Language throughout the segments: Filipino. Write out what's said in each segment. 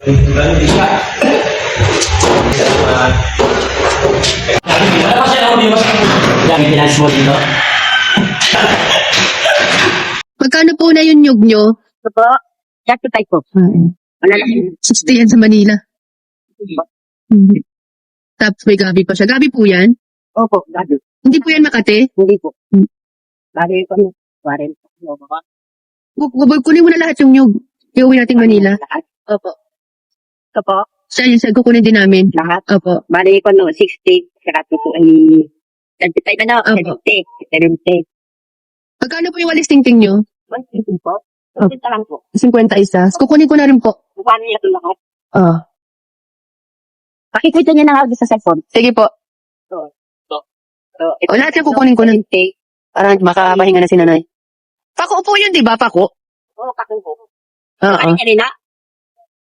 Magkano po na yung nyug nyo? Ito po, jacket type po. Malalaki. 60 yan sa Manila. Tapos may gabi pa siya. Gabi po yan? Opo, gabi. Hindi po yan Makati? Hindi po. Gabi ko na. 40. Kunin mo na lahat yung nyug. Iuwi natin Manila. Opo. Ito po, Siya yung kukunin din namin. lahat. Opo. Bali ko no, 60. Kaya ito po ay 75 na, Opo. 70. Magkano po yung walis tingting nyo? 150 po. Oh. Ito lang po. 50 isa. Kukunin ko na rin po. Paano niya ito lahat? Ah. Pakikita niya na nga sa cellphone. Sige po. So, O, lahat yan kukunin ko na. 70. Para makapahinga na si nanay. Pako po yun, di ba? Pako? Oo, kakong po. Oo. Ano niya rin na?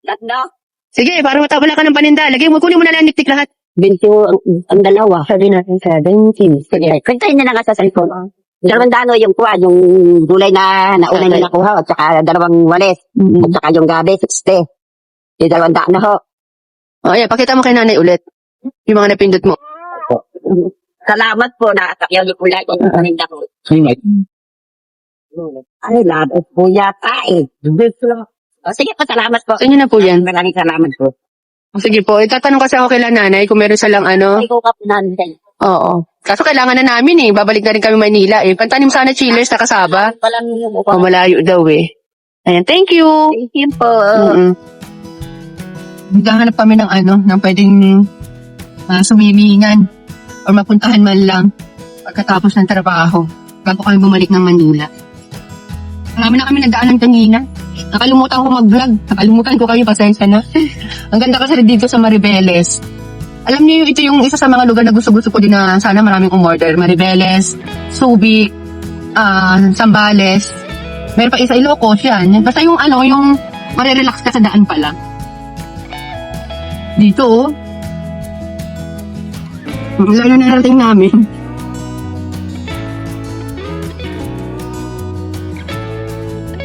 Lahat na? Sige, para wala ka ng paninda. Lagay mo, kunin mo na lang niptik lahat. 20 ang dalawa. Sabi natin 70. Sige, kwentahin niya na nga sa cellphone. 200 yung kuha, yung gulay na nauna niya nakuha, at saka 2 walis, at saka yung gabi, 60. Yung 200 na ho. O, ayan, pakita mo kay nanay ulit. Yung mga napindot mo. Salamat po, nakakakyaw niyo po lahat yung paninda ko. Ay, labot po yata eh. O, sige po, salamat po. Sa inyo na po yan. Maraming salamat po. O, sige po, itatanong kasi ako kay nanay kung meron silang ano. Ay, ko ka po namin. Oo. Kaso kailangan na namin eh. Babalik na rin kami Manila eh. Pantanim sana chillers na kasaba. Walang yung O, malayo daw eh. Ayan, thank you. Thank you po. Naghahanap kami ng ano, ng pwedeng sumimingan or mapuntahan man lang pagkatapos ng trabaho bago kami bumalik ng Manila. Marami na kami nagdaan ng kanina. Nakalimutan ko mag-vlog. Nakalimutan ko kayo, pasensya na. Ang ganda kasi dito sa Maribeles. Alam niyo, ito yung isa sa mga lugar na gusto-gusto ko din na sana maraming umorder. Maribeles, Subic, Zambales. Meron pa isa Ilocos yan. Basta yung ano, yung marirelax ka sa daan pa lang. Dito, oh. Lalo na narating namin.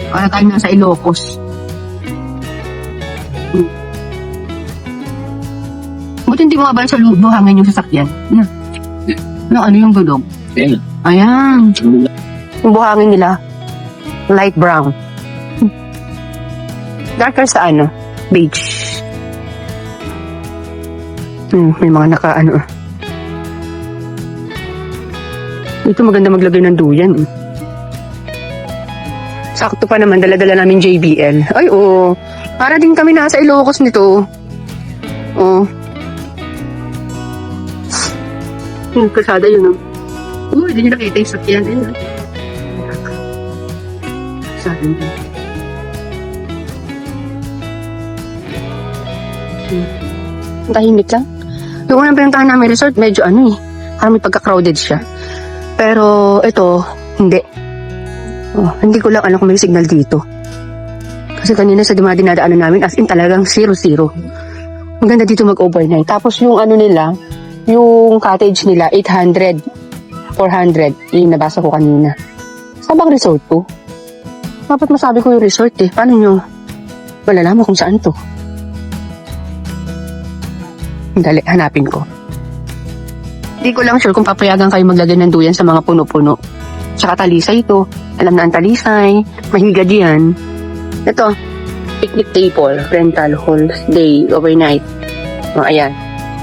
Para tayo nasa Ilocos. Buti hindi mo abal sa buhangin yung sasakyan. Ano yung gulog? Ayan. Yung buhangin nila, light brown. Darker sa ano? Beige. May mga naka-ano. Dito maganda maglagay ng duyan. Sakto pa naman, dala-dala namin JBL. Ay, oo. Para din kami nasa Ilocos nito. Oo. Yung kasada yun, oh. Uy, hindi nyo nakita yung sakyan. Ayun, kasada yun. Tahimik lang. Yung unang pinuntahan namin resort, medyo ano eh. Parang may pagka-crowded siya. Pero ito, hindi. Oh, hindi ko lang alam kung may signal dito. Kasi kanina sa dinadaanan namin, as in talagang 0-0. Maganda dito mag-overnight. Tapos yung ano nila, yung cottage nila, 800, 400. Yung nabasa ko kanina. Saan bang resort to? Dapat masabi ko yung resort eh. Paano nyo malalaman kung saan to? Dali, hanapin ko. Hindi ko lang sure kung papayagan kayo maglagay ng duyan sa mga puno-puno. Tsaka talisay ito. Alam na ang talisay. Mahigad yan. Ito. Picnic table. Rental whole day. Overnight. O, ayan.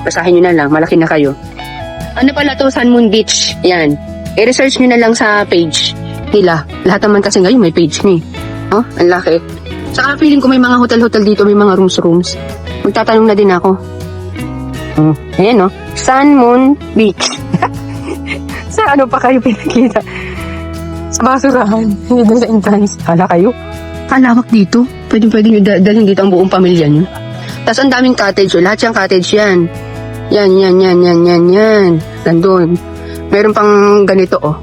Basahin nyo na lang. Malaki na kayo. Ano pala to? Sun Moon Beach. Ayan. I-research nyo na lang sa page nila. Lahat naman kasi ngayon may page ni. Oh, ang laki. Saka feeling ko may mga hotel-hotel dito. May mga rooms. Magtatanong na din ako. Ayan, no? Sun Moon Beach. Sa ano pa kayo pinakita? Sa basurahan. Hindi doon sa entrance. Hala kayo. Kalawak dito. Pwede nyo dalhin dito ang buong pamilya nyo. Tapos ang daming cottage. Lahat yung cottage yan. Yan. Nandun. Meron pang ganito, oh.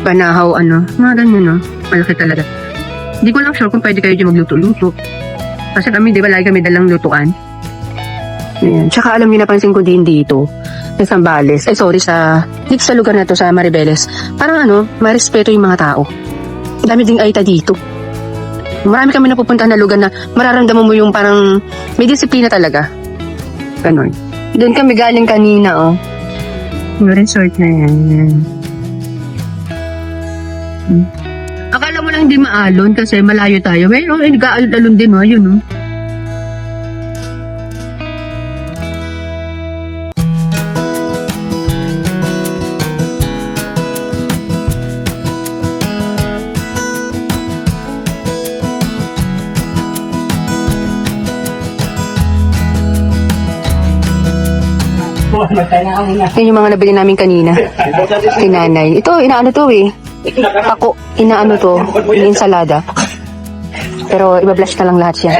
Banahaw, ano. Mga ganyan, no? Malaki talaga. Hindi ko lang sure kung pwede kayo dyan magluto-luto. Kasi kami, di ba, lagi kami dalang lutuan. Ayan. Tsaka alam niyo, napansin ko din dito sa Zambales, dito sa lugar na to sa Maribeles, parang ano, marespeto yung mga tao. Dami ding aita dito. Marami kami napupuntahan na lugar na mararamdaman mo yung parang may disiplina talaga. Ganon. Doon kami galing kanina, oh. Yung resort na yan. Akala mo lang hindi maalon kasi malayo tayo. Well, nag-aalon din, oh. Yun, oh. Yan yung mga nabili namin kanina. Kay nanay. Ito, inaano to eh. Ako, inaano to. Insalada. Pero ibablash na lang lahat siya.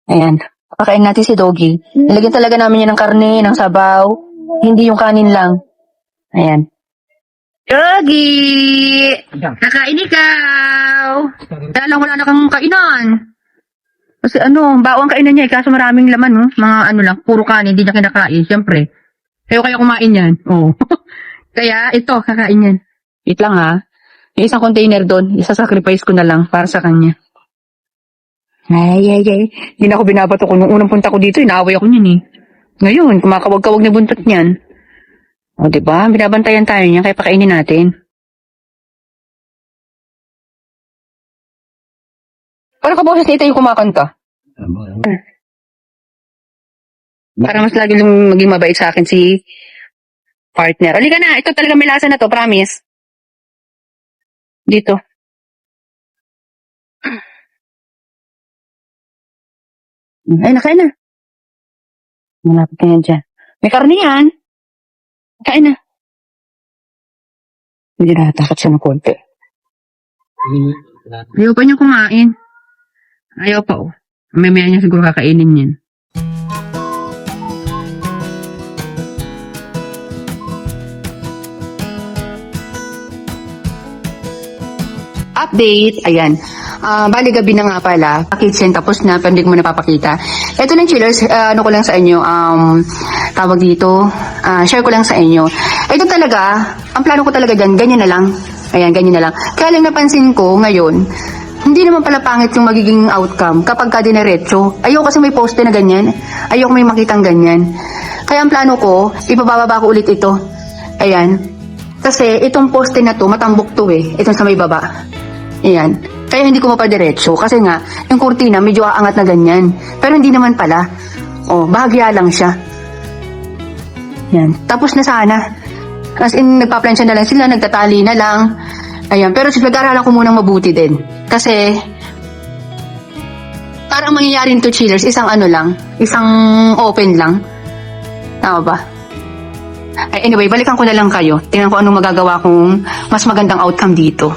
Ayan. Pakain natin si Doggy. Nilagyan talaga namin yan ng karne, ng sabaw. Hindi yung kanin lang. Ayan. Doggy! Nakain ikaw! Kaya lang wala na kang kainan. Kasi bawang kainan niya kaso maraming laman, no? Mga lang, puro kanin, hindi niya kinakain, syempre. Kaya kumain yan. Oo. Kaya ito, kakain yan. Wait lang ha. Yung isang container doon, isa-sacrifice ko na lang para sa kanya. Ay. Hindi na ako binabato ko. Nung unang punta ko dito, inaaway ako niyan eh. Ngayon, kumakawag-kawag na buntot niyan. O, diba? Binabantayan tayo niya, kaya pakainin natin. Paano ka boses nito yung kumakanta? Para mas lagi maging mabait sa akin si partner. Halika na, ito talaga may lasa na to, promise. Dito. Ay, nakain na. Malapit ka yan dyan. May karne yan. Kain na. Hindi natatakot siya ng konti. Ayaw pa niya kumain. Ayaw pa, oh. Mamaya niya siguro kakainin yan. Update, ayan. Bali gabi na nga pala, kitchen tapos na, pero hindi ko mo napapakita. Ito lang chillers, ko lang sa inyo, tawag dito, share ko lang sa inyo. Ito talaga, ang plano ko talaga dyan, ganyan na lang. Ayan, ganyan na lang. Kaya lang napansin ko ngayon, hindi naman pala pangit yung magiging outcome kapag ka diniretso. Ayoko kasi may poste na ganyan. Ayoko may makitang ganyan. Kaya ang plano ko, ipababa ko ulit ito. Ayan. Kasi itong poste na to, matambok to eh. Itong sa may baba. Ayan. Kaya hindi ko mapadiretso. Kasi nga, yung kurtina medyo aangat na ganyan. Pero hindi naman pala. Oh, bahagya lang siya. Ayan. Tapos na sana. As in, nagpa-plansya na lang sila, nagtatali na lang. Ayan, pero nag-aaralan ko munang mabuti din. Kasi, parang mangyayari nito chillers, isang isang open lang. Tama ba? Anyway, balikan ko na lang kayo. Tingnan ko anong magagawa kong mas magandang outcome dito.